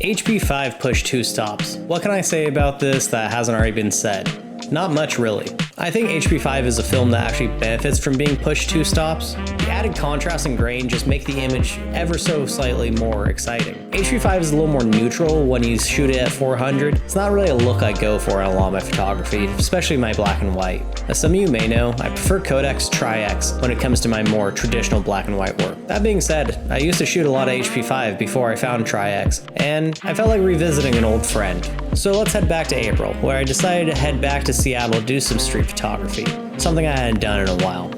HP5 pushed 2 stops. What can I say about this that hasn't already been said? Not much really. I think HP5 is a film that actually benefits from being pushed 2 stops. The added contrast and grain just make the image ever so slightly more exciting. HP5 is a little more neutral when you shoot it at 400. It's not really a look I go for in a lot of my photography, especially my black and white. As some of you may know, I prefer Kodak's Tri-X when it comes to my more traditional black and white work. That being said, I used to shoot a lot of HP5 before I found Tri-X, and I felt like revisiting an old friend. So let's head back to April, where I decided to head back to Seattle to do some street photography, something I hadn't done in a while.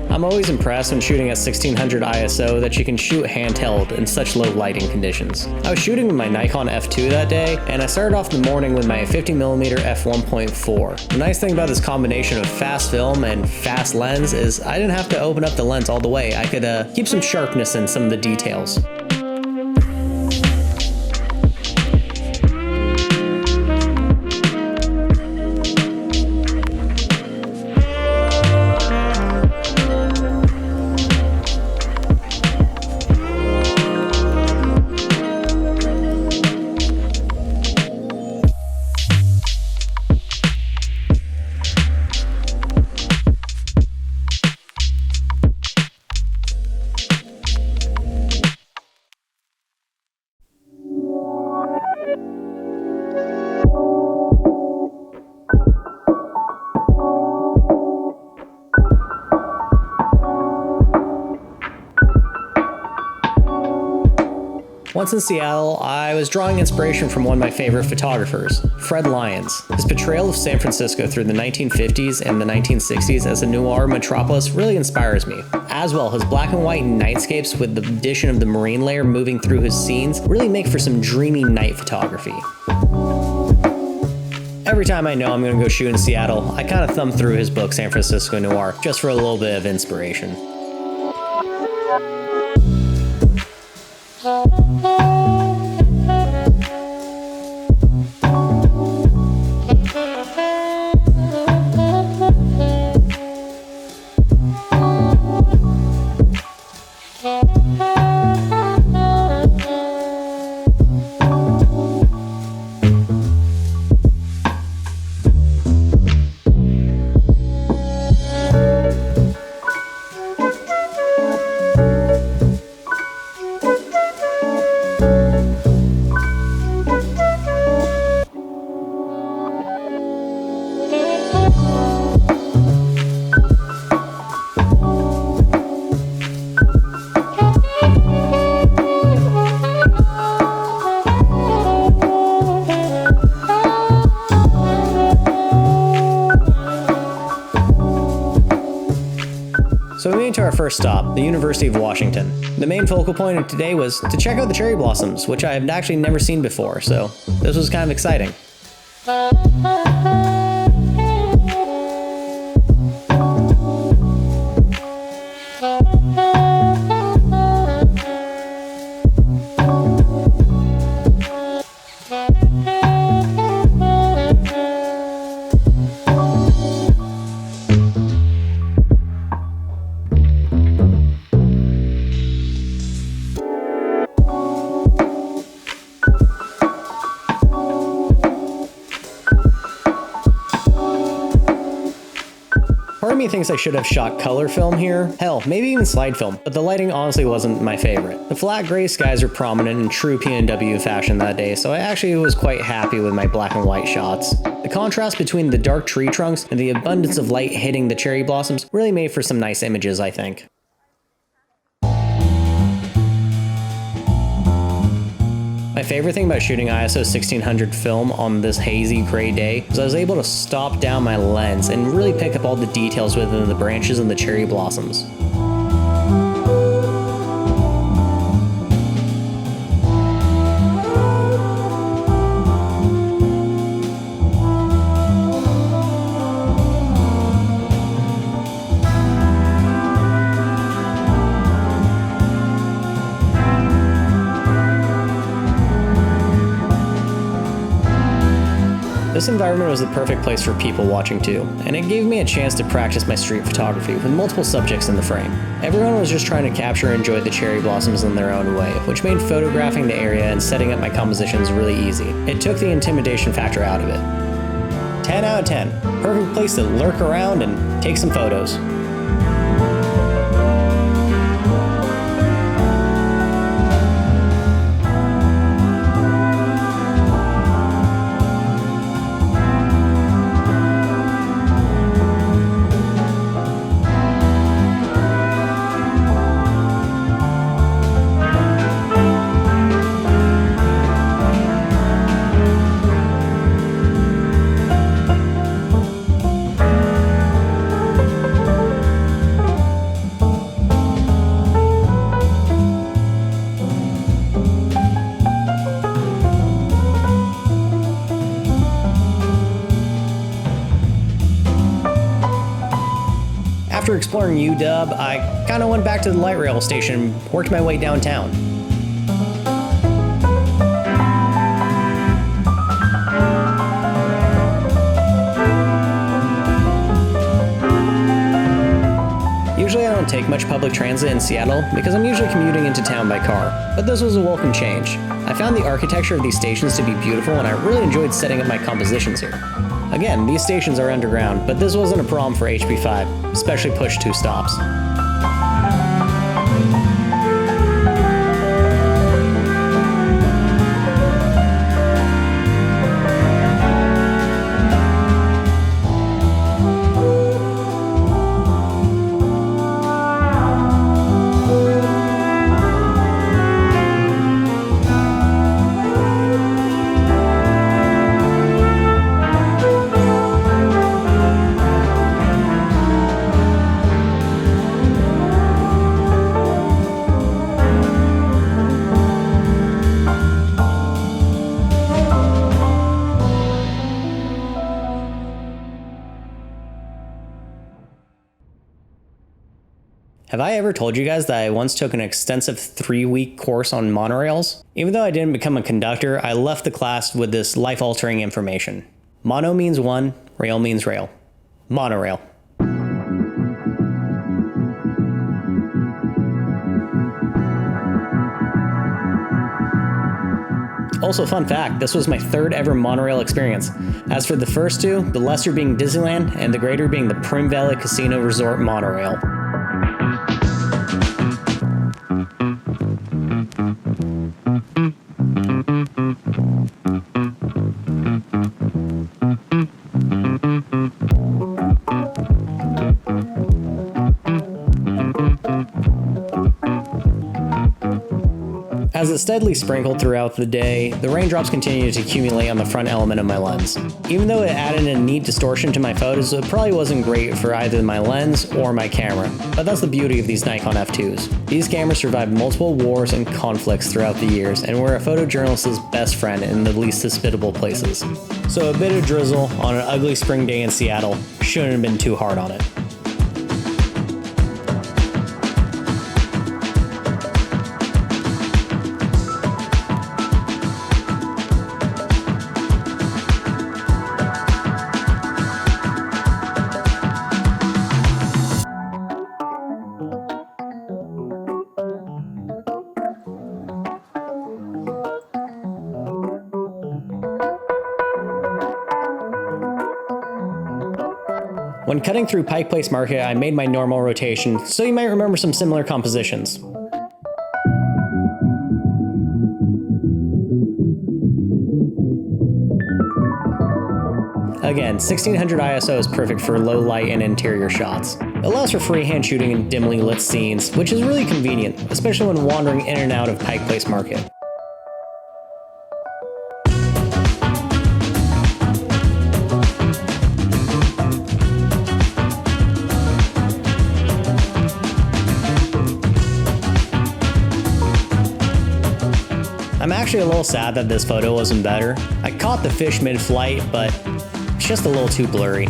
I'm always impressed when shooting at 1600 ISO that you can shoot handheld in such low lighting conditions. I was shooting with my Nikon F2 that day, and I started off the morning with my 50mm f1.4. The nice thing about this combination of fast film and fast lens is I didn't have to open up the lens all the way. I could keep some sharpness in some of the details. Once in Seattle, I was drawing inspiration from one of my favorite photographers, Fred Lyons. His portrayal of San Francisco through the 1950s and the 1960s as a noir metropolis really inspires me. As well, his black and white nightscapes with the addition of the marine layer moving through his scenes really make for some dreamy night photography. Every time I know I'm going to go shoot in Seattle, I kind of thumb through his book San Francisco Noir just for a little bit of inspiration. So we made to our first stop, the University of Washington. The main focal point of today was to check out the cherry blossoms, which I have actually never seen before, so this was kind of exciting. Part of me thinks I should have shot color film here, hell, maybe even slide film, but the lighting honestly wasn't my favorite. The flat gray skies were prominent in true PNW fashion that day, so I actually was quite happy with my black and white shots. The contrast between the dark tree trunks and the abundance of light hitting the cherry blossoms really made for some nice images, I think. My favorite thing about shooting ISO 1600 film on this hazy gray day was I was able to stop down my lens and really pick up all the details within the branches and the cherry blossoms. This environment was the perfect place for people watching too, and it gave me a chance to practice my street photography with multiple subjects in the frame. Everyone was just trying to capture and enjoy the cherry blossoms in their own way, which made photographing the area and setting up my compositions really easy. It took the intimidation factor out of it. 10 out of 10. Perfect place to lurk around and take some photos. After exploring UW, I kinda went back to the light rail station and worked my way downtown. Usually I don't take much public transit in Seattle because I'm usually commuting into town by car, but this was a welcome change. I found the architecture of these stations to be beautiful and I really enjoyed setting up my compositions here. Again, these stations are underground, but this wasn't a problem for HP5, especially push 2 stops. Have I ever told you guys that I once took an extensive 3-week course on monorails? Even though I didn't become a conductor, I left the class with this life-altering information. Mono means one, rail means rail. Monorail. Also, fun fact, this was my 3rd ever monorail experience. As for the first 2, the lesser being Disneyland and the greater being the Prim Valley Casino Resort monorail. As it steadily sprinkled throughout the day, the raindrops continued to accumulate on the front element of my lens. Even though it added a neat distortion to my photos, it probably wasn't great for either my lens or my camera. But that's the beauty of these Nikon F2s. These cameras survived multiple wars and conflicts throughout the years and were a photojournalist's best friend in the least hospitable places. So a bit of drizzle on an ugly spring day in Seattle shouldn't have been too hard on it. When cutting through Pike Place Market, I made my normal rotation, so you might remember some similar compositions. Again, 1600 ISO is perfect for low light and interior shots. It allows for freehand shooting in dimly lit scenes, which is really convenient, especially when wandering in and out of Pike Place Market. I'm actually a little sad that this photo wasn't better. I caught the fish mid-flight, but it's just a little too blurry.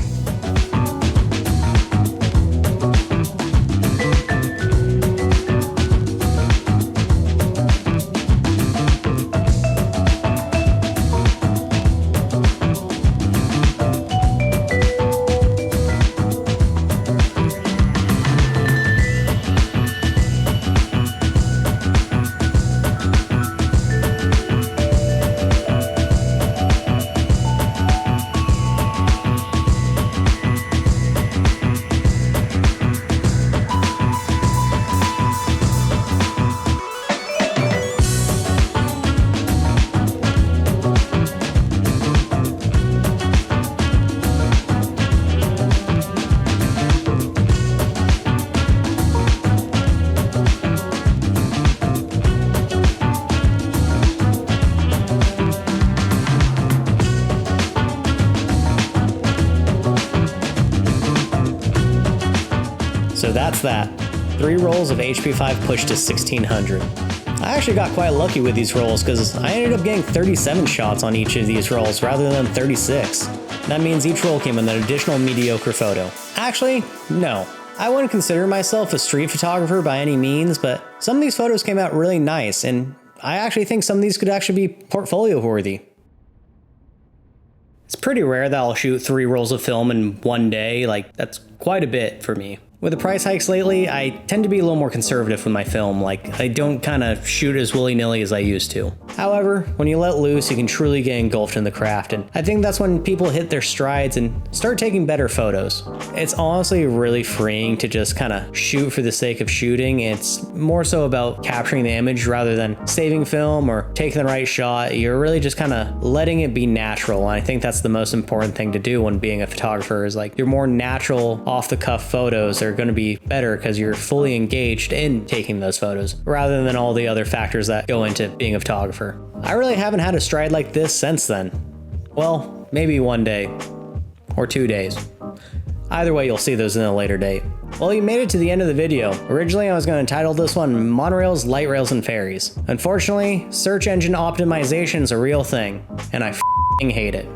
So that's that. 3 rolls of HP5 pushed to 1600. I actually got quite lucky with these rolls because I ended up getting 37 shots on each of these rolls rather than 36. That means each roll came with an additional mediocre photo. Actually, no. I wouldn't consider myself a street photographer by any means, but some of these photos came out really nice, and I actually think some of these could actually be portfolio worthy. It's pretty rare that I'll shoot 3 rolls of film in one day, like that's quite a bit for me. With the price hikes lately, I tend to be a little more conservative with my film, like I don't kind of shoot as willy-nilly as I used to. However, when you let loose, you can truly get engulfed in the craft, and I think that's when people hit their strides and start taking better photos. It's honestly really freeing to just kind of shoot for the sake of shooting. It's more so about capturing the image rather than saving film or taking the right shot. You're really just kind of letting it be natural, and I think that's the most important thing to do when being a photographer is like your more natural, off-the-cuff photos are going to be better because you're fully engaged in taking those photos rather than all the other factors that go into being a photographer. I really haven't had a stride like this since then. Well, maybe one day or 2 days. Either way, you'll see those in a later date. Well, you made it to the end of the video. Originally, I was going to title this one Monorails, Light Rails, and Ferries. Unfortunately, search engine optimization is a real thing, and I f***ing hate it.